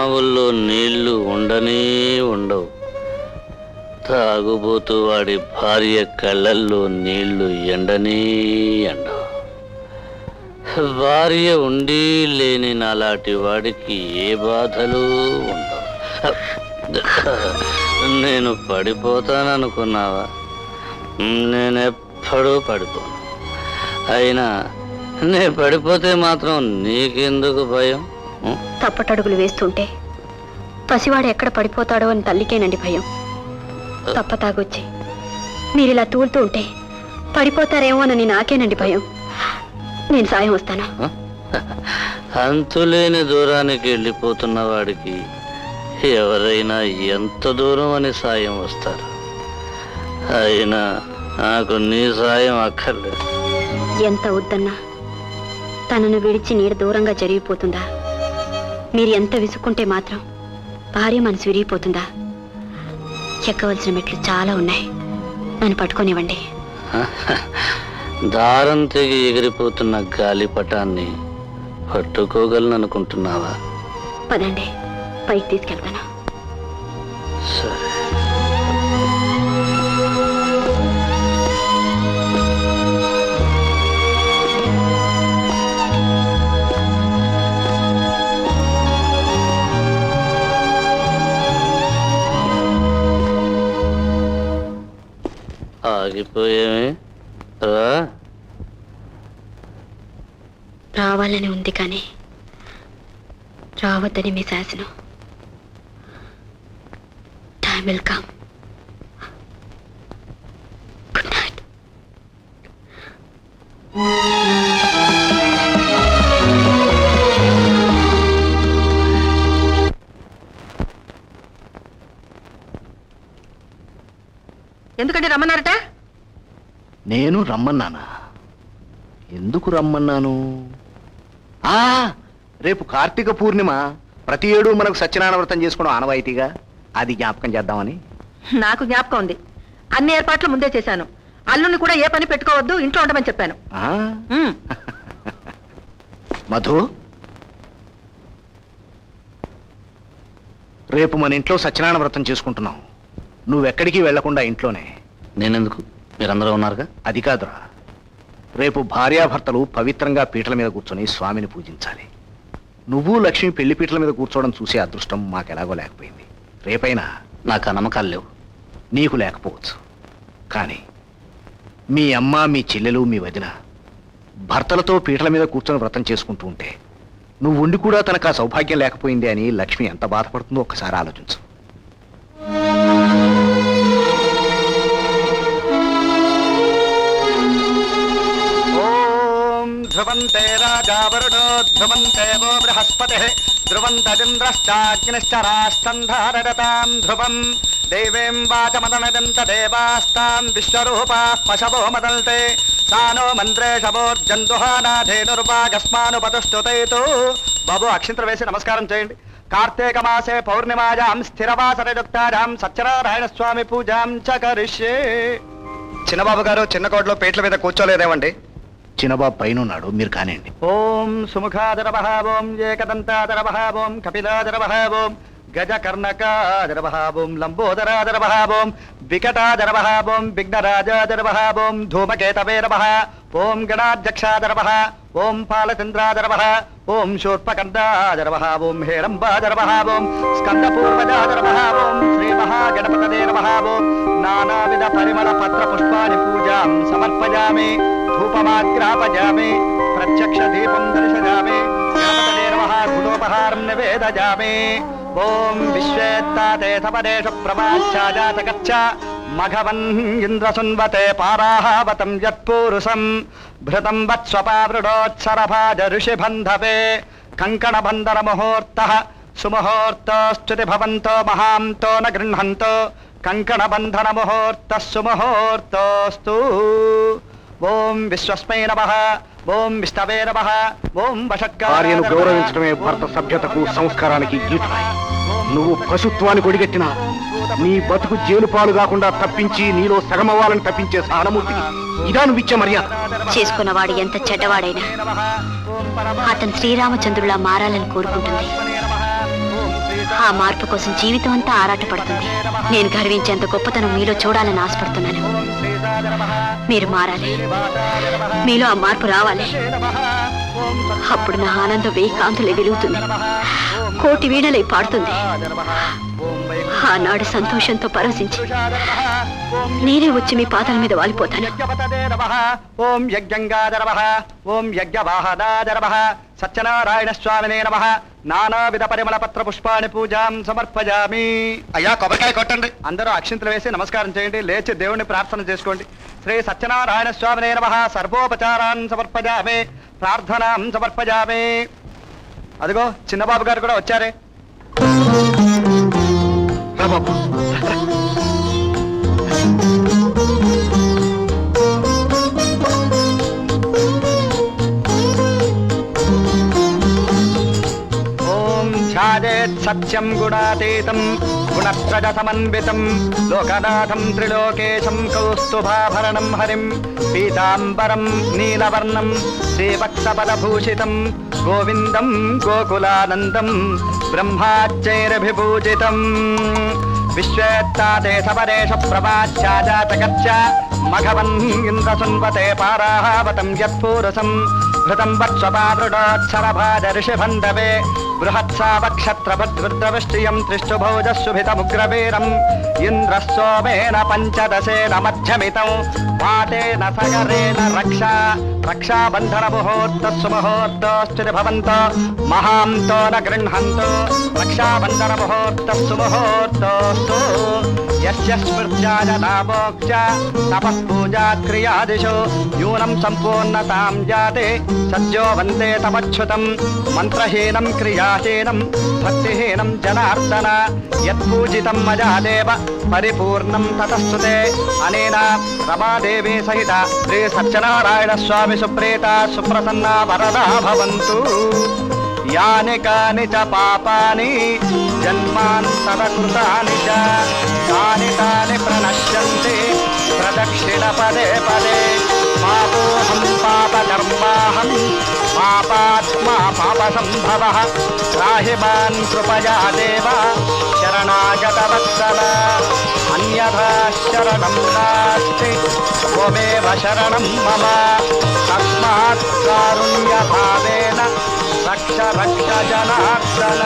బావుల్లో నీళ్లు ఉండనే ఉండవు. తాగుబోతూ వాడి భార్య కళ్ళల్లో నీళ్లు ఎండనే ఎండవు. భార్య ఉండి లేని నాలాంటి వాడికి ఏ బాధలు ఉండవు. నేను పడిపోతాననుకున్నావా? నేనెప్పుడూ పడిపోను. అయినా నేను పడిపోతే మాత్రం నీకెందుకు భయం? తప్పటడుగులు వేస్తుంటే పసివాడు ఎక్కడ పడిపోతాడో అని తల్లికేనండి భయం. తప్పతాగొచ్చి మీరిలా తూలుతూ ఉంటే పడిపోతారేమోనని నాకేనండి భయం. నేను సాయం వస్తానా? అంతులేని దూరానికి వెళ్ళిపోతున్న వాడికి ఎవరైనా ఎంత దూరం అని సాయం వస్తారు. అయినా నాకు నీ సాయం అక్కర్లేదు. ఎంత వద్దన్నా తనను విడిచి నీడ దూరంగా జరిగిపోతుందా? మీరు ఎంత విసుక్కుంటే మాత్రం భార్య మనసు విరిగిపోతుందా? ఎక్కవలసిన మెట్లు చాలా ఉన్నాయి, నన్ను పట్టుకోనివ్వండి. దారం తెగి ఎగిరిపోతున్న గాలిపటాన్ని పట్టుకోగలను అనుకుంటున్నావా? పదండి, పైకి తీసుకెళ్తాను. సరే. ఆగిపోయేమే? రావాలని ఉంది కానీ రావద్దని మీ శాసనం. Time will come. Good night. ఎందుకంటే రమ్మన్నారట? నేను రమ్మన్నానా? ఎందుకు రమ్మన్నాను? రేపు కార్తీక పూర్ణిమ. ప్రతి ఏడు మనకు సత్యనారాయణ వ్రతం చేసుకోవడం ఆనవాయితీగా, అది జ్ఞాపకం చేద్దామని. నాకు జ్ఞాపకం ఉంది. అన్ని ఏర్పాట్లు ముందే చేశాను. అల్లుని కూడా ఏ పని పెట్టుకోవద్దు, ఇంట్లో ఉండమని చెప్పాను. మధు, రేపు మన ఇంట్లో సత్యనారాయణ వ్రతం చేసుకుంటున్నాం. నువ్వెక్కడికి వెళ్లకుండా ఇంట్లోనే. నేనెందుకు? మీరందరూ ఉన్నారుగా. అది కాదురా, రేపు భార్యాభర్తలు పవిత్రంగా పీటల మీద కూర్చొని స్వామిని పూజించాలి. నువ్వు లక్ష్మి పెళ్లి పీటల మీద కూర్చోవడం చూసే అదృష్టం మాకెలాగో లేకపోయింది. రేపైనా నాకు ఆ నమ్మకాలు లేవు. నీకు లేకపోవచ్చు, కానీ మీ అమ్మ, మీ చెల్లెలు, మీ వదిన భర్తలతో పీటల మీద కూర్చొని వ్రతం చేసుకుంటూ ఉంటే నువ్వు ఉండి కూడా తనకు ఆ సౌభాగ్యం లేకపోయింది అని లక్ష్మి ఎంత బాధపడుతుందో ఒక్కసారి ఆలోచించు. ధ్రువంతే రాజా వరుణో ధ్రువంతే వో బృహస్పతిః ధ్రువంతరింద్రశ్చాగ్నిశ్చ రాష్ట్రం ధారయతాం ధ్రువం దేవీం వాచమదనదంత దేవాస్తాం విశ్వరూపాః పశవో మదల్తే సానో మంత్రేషవోర్జంతుహానాధేనుర్వాగస్మానుపతుష్టుతైతు. బాబు, అక్షింతలు వేసి నమస్కారం చేయండి. కార్తీక మాసే పౌర్ణిమాయాం స్థిరవాసరయుక్తాయాం సత్యనారాయణ స్వామి పూజాం చ కరిష్యే. చిన్నబాబు గారు చిన్న కోటలో పీటల మీద కూర్చోలేదేమండి? చిన్నబాబు పైన ఉన్నాడు, మీరు కానివ్వండి. ఓం సుముఖాదరవః, ఓం ఏకదంతాదరవః, ఓం కపిలాదరవః, ఓం గజకర్ణకాదరవః, ఓం లంబోదరాదరవః, ఓం వికటాదరవః, ఓం విఘ్నరాజాదరవః, ఓం ధూమకేతవే నమః, ఓం గణాధ్యక్షాదరవః, ఓం పాలచంద్రాదరవః, ఓం శూర్పకందాదరవః, ఓం హేరంబాదరవః, ఓం స్కందపూర్వజాదరవః, ఓం శ్రీ మహాగణపతయే నమః, ఓం నానావిధ పరిమళ పత్ర పుష్పాని పూజాం సమర్పయామి. ధూపమాగ్రాపయామి, ప్రత్యక్ష దీపం దర్శయామి. గణపతయే నమః గుణోపహారం నివేదయామి. ఓం విశ్వేత్తాతే సమదేశ ప్రవాచ్ఛాజాతకచ్చ మఘవన్ ఇంద్రసున్వతే పారాహావతం యత్పూరుషం భృతం వత్స్వపావృడోత్సరభాజ ఋషిబంధవే కంకణబంధన ముహూర్తః సుముహూర్తోస్తుతి భవంతో మహాంతో న గృహంతో కంకణబంధన ముహూర్తః సుముహూర్తోస్తు. ఓం విశ్వస్మై నమః, ఓం విష్ణవే నమః, ఓం వషట్కార్యను గౌరవించడమే భర్త సభ్యతకు సంస్కారానికి గీటురాయి. నువ్వు పశుత్వాన్ని కొడిగట్టినా నీ బతుకు జైలు పాలు కాకుండా తప్పించి నీలో సగమవ్వాలని తప్పించే సహానుమూర్తికి ఇదా నువ్వు ఇచ్చే మర్యాద? చేసుకున్నవాడు ఎంత చెడ్డవాడైనా అతను శ్రీరామచంద్రులా మారాలని కోరుకుంటుంది. ఆ మార్పు కోసం జీవితం అంతా ఆరాటపడుతుంది. నేను గర్వించేంత గొప్పతనం మీలో చూడాలని ఆశపడుతున్నాను. మీరు మారాలి, మీలో ఆ మార్పు రావాలి. అప్పుడు నా ఆనందం 1000 కాంతులే వెలుగుతుంది, కోటి వీణలై పాడుతుంది. ఆనాడు సంతోషంతో పరవశించి నేనే వచ్చి మీ పాదాల మీద వాలిపోతాను. ఓం యజ్ఞంగాధర నమః, ఓం యజ్ఞవాహనాధర నమః, సత్యనారాయణ స్వామినే నమః. నానావిధ పరిమళ పత్ర పుష్పాన్ని పూజాం సమర్పయామి. అయ్యా కొబ్బరికాయ కొట్టండి. అందరూ అక్షింతలు వేసి నమస్కారం చేయండి. లేచి దేవుణ్ణి ప్రార్థన చేసుకోండి. శ్రీ సత్యనారాయణ స్వామినే నమః. సర్వోపచారాన్ సమర్పయామి, ప్రార్థనాం సమర్పయామి. అదిగో చిన్నబాబు గారు కూడా వచ్చారే. రా బాబు. ఓం ధ్యాయేత్ సత్యం గుణాతీతం గుణత్రజ సమన్వితం లోకనాథం త్రిలోకేశం కౌస్తుభాభరణం హరిం పీతాంబరం నీలవర్ణం శ్రీవత్సపదభూషితం గోవిందం గోకులానందం బ్రహ్మాచ్చైరభిపూజితం విశ్వేత్తాతే సపరేష ప్రభాచ్యాజాతకచ్చ మఘవన్ ఇంద్రసున్వతే పారాహావతం యత్పూరసం ఘృతం వత్స్వపాదృఢోత్సరభాజ ఋషిభందవే బృహత్సావక్షత్రభద్రుద్రవృష్టియం త్రిష్టుభౌజస్సుభితముగ్రవీరం ఇంద్రస్సోమేన పంచదశేన మధ్యమితం వాతేన సగరేణ రక్షాబంధన ముహూర్తస్సుముహూర్తోశ్చితి భవంతో మహాంతో న గృహంతో రక్షాబంధన ముహూర్తస్సు ముహూర్తోస్తు యస్య స్మృత్యాయ నామోక్ష తపఃపూజా క్రియాదిషు న్యూనం సంపూర్ణతాం జాతే సద్యో వందే తమచ్యుతం మంత్రహీనం క్రియాహీనం భక్తిహీనం జనార్దన యత్పూజితం మయా దేవ పరిపూర్ణం తతస్తుతే అనేన రమాదేవి సహిత శ్రీ సత్యనారాయణ స్వామి సుప్రీత సుప్రసన్న వరదా భవంతు. యాని కాని చ పాపాని జన్మాంతరకృతాని చ తాని తాని ప్రణశ్యంతి ప్రదక్షిణ పదే పదే. పాపోహం పాపకర్మాహం పాపాత్మా పాపసంభవః త్రాహి మాం కృపయా దేవ శరణాగత వత్సల. అన్యథా శరణం నాస్తి త్వమేవ శరణం మమ. తస్మాత్ కారుణ్యభావేన రక్ష రక్ష జనార్దన.